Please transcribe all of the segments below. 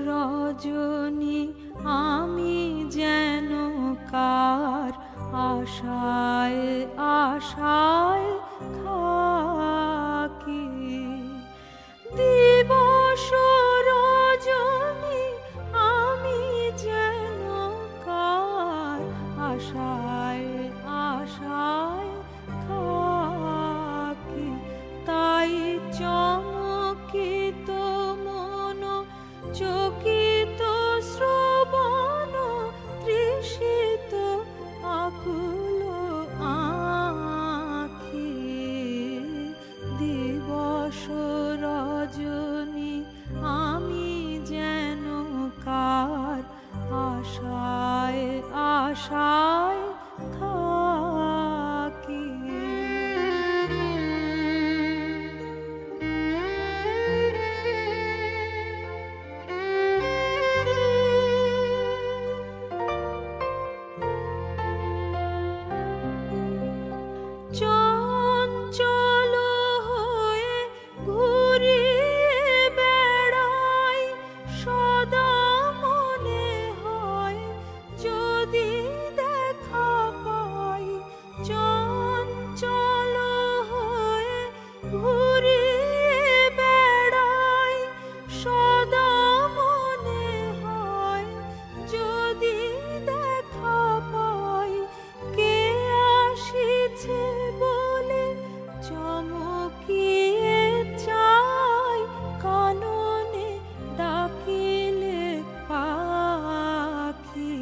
রজনী আমি যেন কার আশায় আশায় থাকি। দিবস রজনী আমি যেন কার আশায় আশায় থাকি। তাই চমকিত মন চকিত শ্রবণ তৃষিত আকুল আঁখি। দিবস রজনী আমি যেন কার আশায় আশায় থাকি। চঞ্চল হয়ে ঘুরিয়ে বেড়াই, সদা মনে হয় যদি দেখা পাই। চঞ্চল হয়ে ঘুরিয়ে বেড়াই, সদা মনে হয় যদি দেখা পাই। কে আসিছে বলে চমকিয়ে চাই, কাননে ডাকিলে পাখি।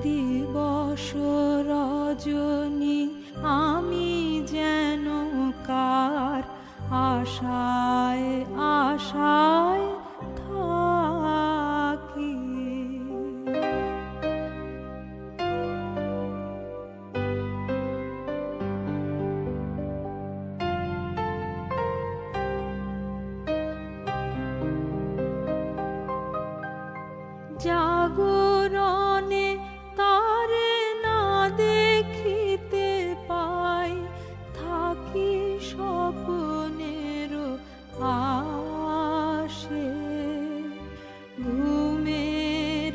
দিবস রজনী আমি যেন কার আশায় আশায় থাকি। জাগরণে তারে না দেখিতে পাই, থাকি স্বপ্নের আশে। ঘুমের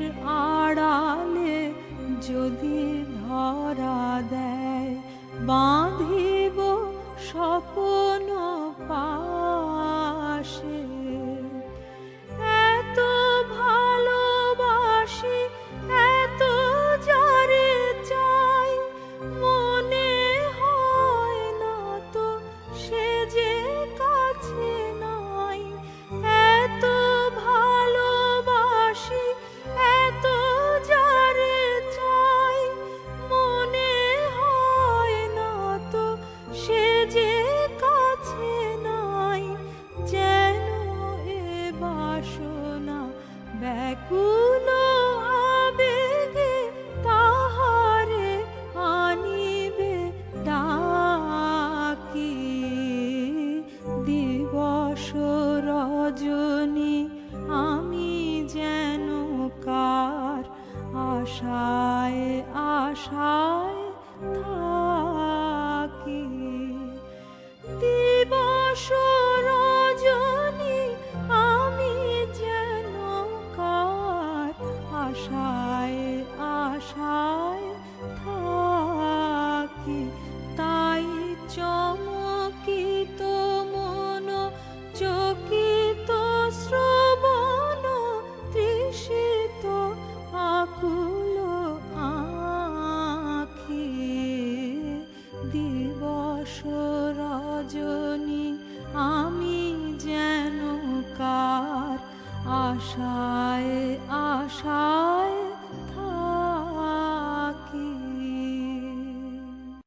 আড়ালে যদি ধরা দেয়, বাঁধিব স্বপ্ন পাশে। এত ভালোবাসি এত যারে চাই, মনে হয় না তো সে যে কাছে নাই। এত ভালোবাসি এত যারে চাই, মনে হয় না তো সে যে কাছে নাই। যেন এ বাসনা ব্যাকুল আবেগে তাহারে আনিবে ডাকি। দিবস রজনী আমি যেন কার আশায় আশায় থাকি। দিবস রজনী আমি যেন কার আশায় আশায় থাকি। তাই চমকিত মন চকিত শ্রবণ তৃষিত আকুল আঁখি। দিবস রজনী আমি যেন কার আশায় আশায়